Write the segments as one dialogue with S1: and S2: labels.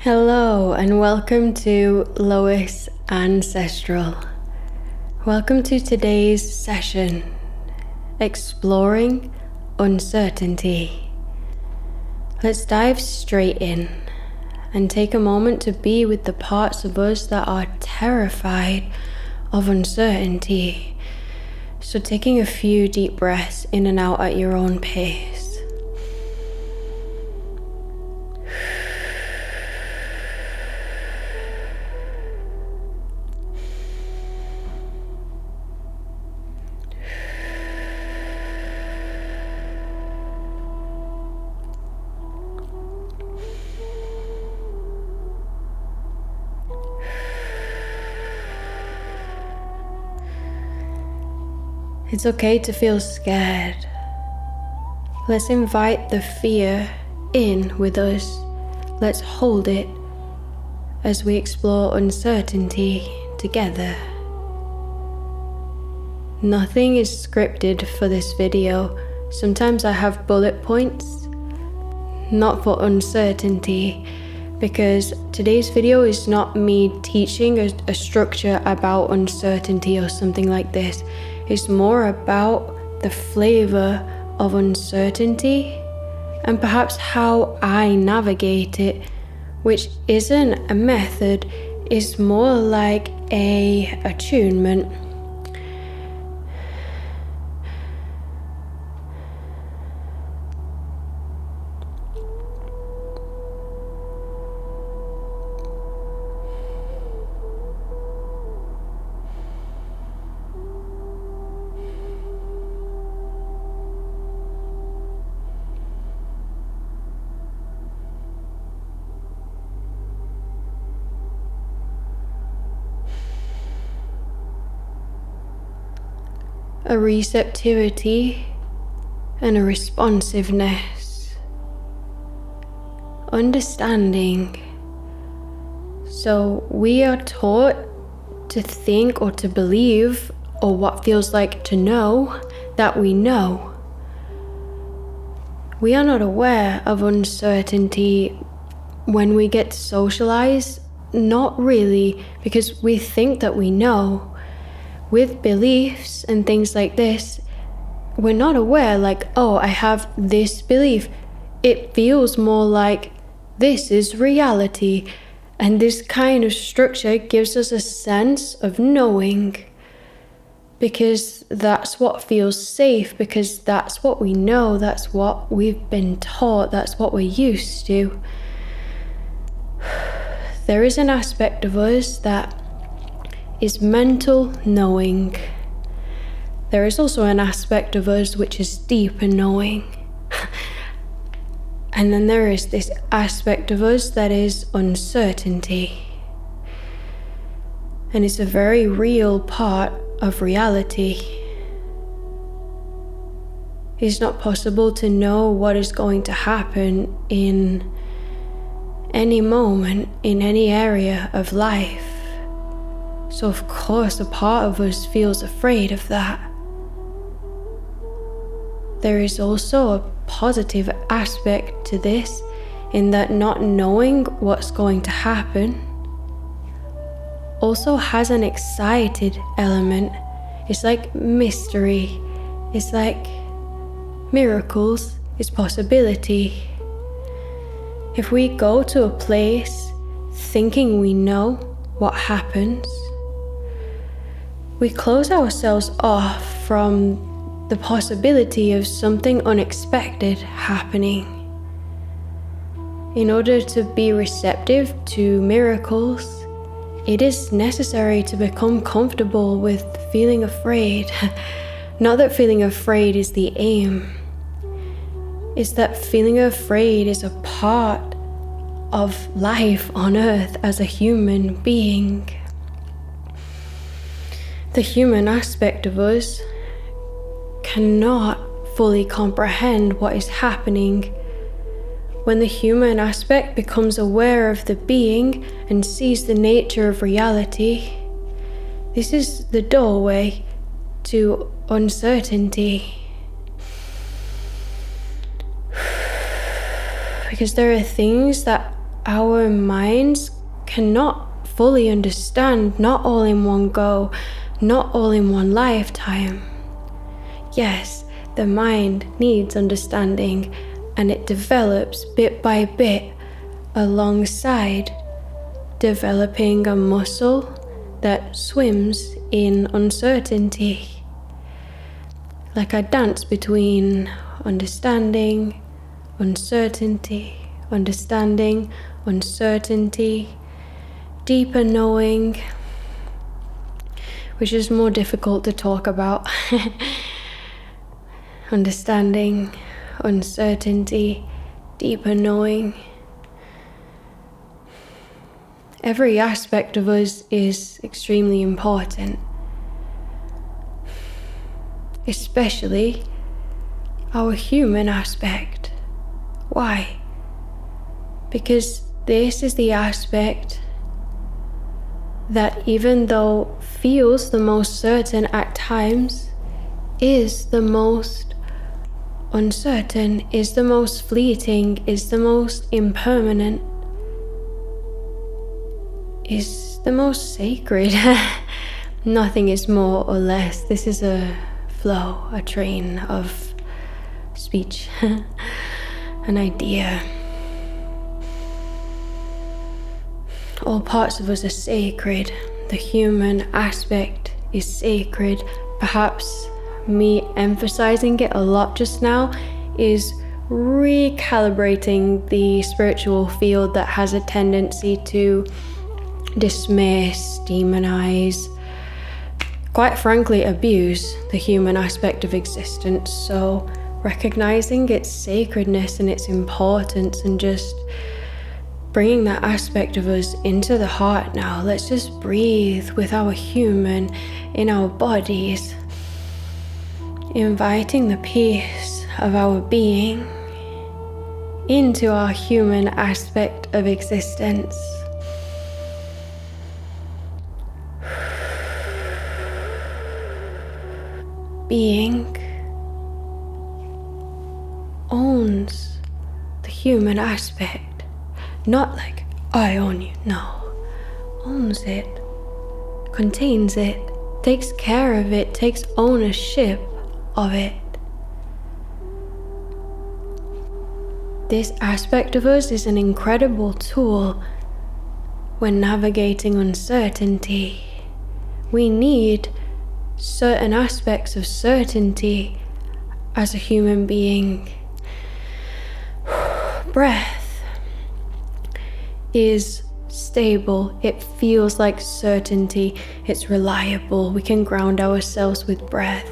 S1: Hello and welcome to Lois Ancestral. Welcome to today's session, Exploring Uncertainty. Let's dive straight in and take a moment to be with the parts of us that are terrified of uncertainty. So taking a few deep breaths in and out at your own pace. It's okay to feel scared. Let's invite the fear in with us. Let's hold it as we explore uncertainty together. Nothing is scripted for this video. Sometimes I have bullet points, not for uncertainty, because today's video is not me teaching a structure about uncertainty or something like this. It's more about the flavor of uncertainty and perhaps how I navigate it, which isn't a method, it's more like a attunement. A receptivity and a responsiveness. Understanding. So we are taught to think or to believe, or what feels like to know, that we know. We are not aware of uncertainty when we get to socialize. Not really, because we think that we know. With beliefs and things like this, we're not aware like, oh, I have this belief. It feels more like this is reality. And this kind of structure gives us a sense of knowing, because that's what feels safe, because that's what we know, that's what we've been taught, that's what we're used to. There is an aspect of us that is mental knowing. There is also an aspect of us which is deeper knowing. And then there is this aspect of us that is uncertainty. And it's a very real part of reality. It's not possible to know what is going to happen in any moment, in any area of life. So of course a part of us feels afraid of that. There is also a positive aspect to this, in that not knowing what's going to happen also has an excited element. It's like mystery, it's like miracles, it's possibility. If we go to a place thinking we know what happens, we close ourselves off from the possibility of something unexpected happening. In order to be receptive to miracles, it is necessary to become comfortable with feeling afraid. Not that feeling afraid is the aim. It's that feeling afraid is a part of life on earth as a human being. The human aspect of us cannot fully comprehend what is happening. When the human aspect becomes aware of the being and sees the nature of reality, this is the doorway to uncertainty. Because there are things that our minds cannot fully understand, not all in one go, not all in one lifetime. Yes, the mind needs understanding, and it develops bit by bit alongside developing a muscle that swims in uncertainty. Like a dance between understanding, uncertainty, understanding, uncertainty, deeper knowing, which is more difficult to talk about. Understanding, uncertainty, deeper knowing. Every aspect of us is extremely important, especially our human aspect. Why? Because this is the aspect that, even though feels the most certain at times, is the most uncertain, is the most fleeting, is the most impermanent, is the most sacred. Nothing is more or less. This is a flow, a train of speech, an idea. All parts of us are sacred. The human aspect is sacred. Perhaps me emphasizing it a lot just now is recalibrating the spiritual field that has a tendency to dismiss, demonize, quite frankly abuse the human aspect of existence. So recognizing its sacredness and its importance and just bringing that aspect of us into the heart now. Let's just breathe with our human in our bodies, inviting the peace of our being into our human aspect of existence. Being owns the human aspect. Not like, I own you, no. Owns it, contains it, takes care of it, takes ownership of it. This aspect of us is an incredible tool when navigating uncertainty. We need certain aspects of certainty as a human being. Breath is stable, it feels like certainty, it's reliable, we can ground ourselves with breath.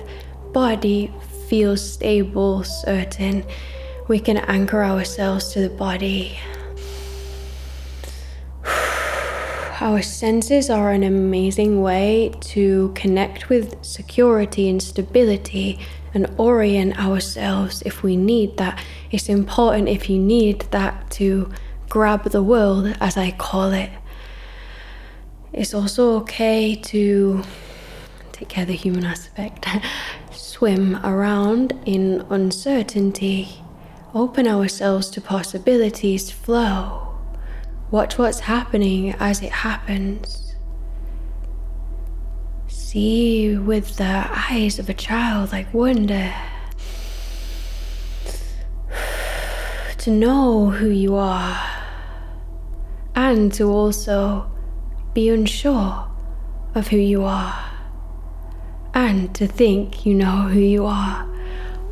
S1: Body feels stable, certain, we can anchor ourselves to the body. Our senses are an amazing way to connect with security and stability and orient ourselves if we need that. It's important if you need that to grab the world, as I call it. It's also okay to take care of the human aspect, swim around in uncertainty, open ourselves to possibilities, flow, watch what's happening as it happens. See with the eyes of a child, like wonder. To know who you are, and to also be unsure of who you are, and to think you know who you are.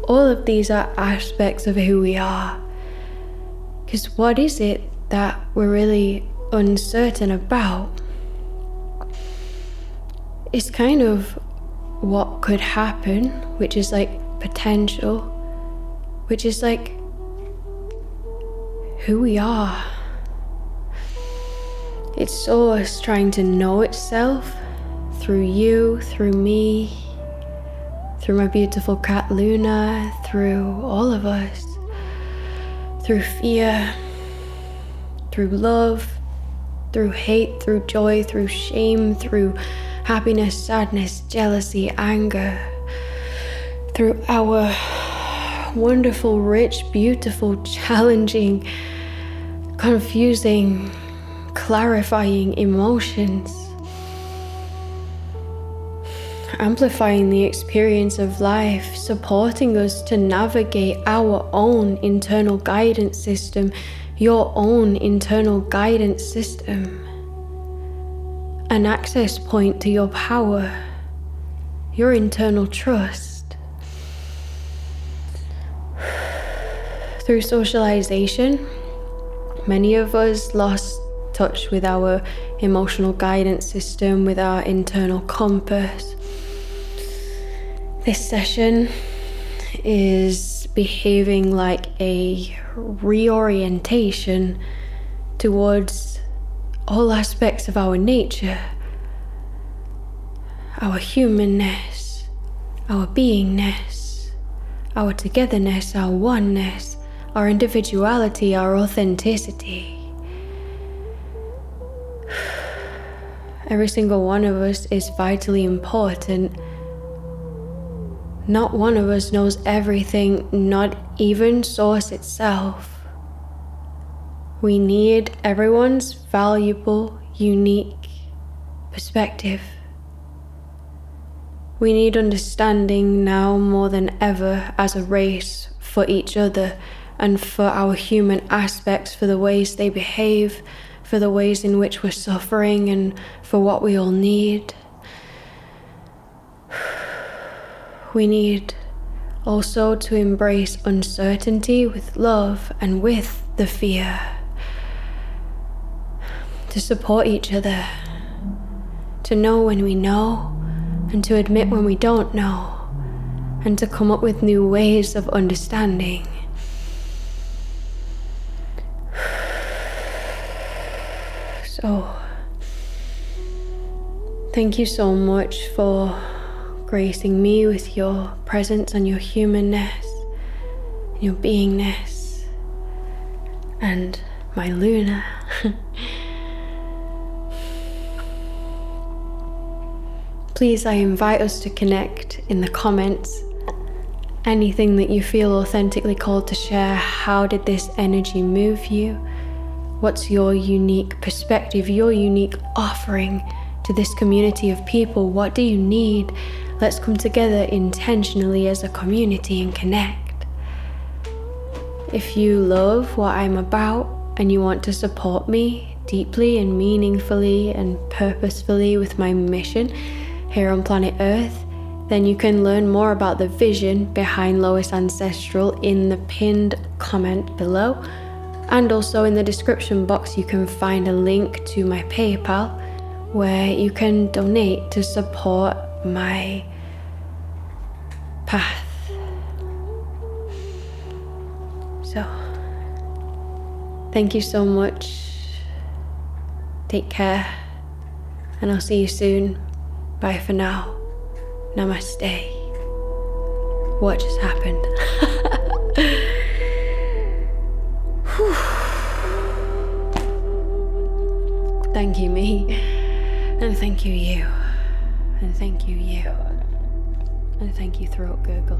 S1: All of these are aspects of who we are. Because what is it that we're really uncertain about? It's kind of what could happen, which is like potential, which is like who we are. It's us trying to know itself through you, through me, through my beautiful cat Luna, through all of us, through fear, through love, through hate, through joy, through shame, through happiness, sadness, jealousy, anger, through our wonderful, rich, beautiful, challenging, confusing, clarifying emotions, amplifying the experience of life, supporting us to navigate our own internal guidance system, your own internal guidance system, an access point to your power, your internal trust. Through socialization, many of us lost touch with our emotional guidance system, with our internal compass. This session is behaving like a reorientation towards all aspects of our nature, our humanness, our beingness, our togetherness, our oneness, our individuality, our authenticity. Every single one of us is vitally important. Not one of us knows everything, not even Source itself. We need everyone's valuable, unique perspective. We need understanding now more than ever as a race for each other and for our human aspects, for the ways they behave, for the ways in which we're suffering, and for what we all need. We need also to embrace uncertainty with love and with the fear, to support each other, to know when we know, and to admit when we don't know, and to come up with new ways of understanding. So, thank you so much for gracing me with your presence and your humanness, your beingness, and my Luna. Please, I invite us to connect in the comments. Anything that you feel authentically called to share. How did this energy move you? What's your unique perspective, your unique offering to this community of people? What do you need? Let's come together intentionally as a community and connect. If you love what I'm about and you want to support me deeply and meaningfully and purposefully with my mission here on planet Earth, then you can learn more about the vision behind Lois Ancestral in the pinned comment below. And also in the description box you can find a link to my PayPal where you can donate to support my path. So, thank you so much. Take care, and I'll see you soon. Bye for now. Namaste. What just happened? Thank you, me, and thank you, you, and thank you, you, and thank you, throat gurgle.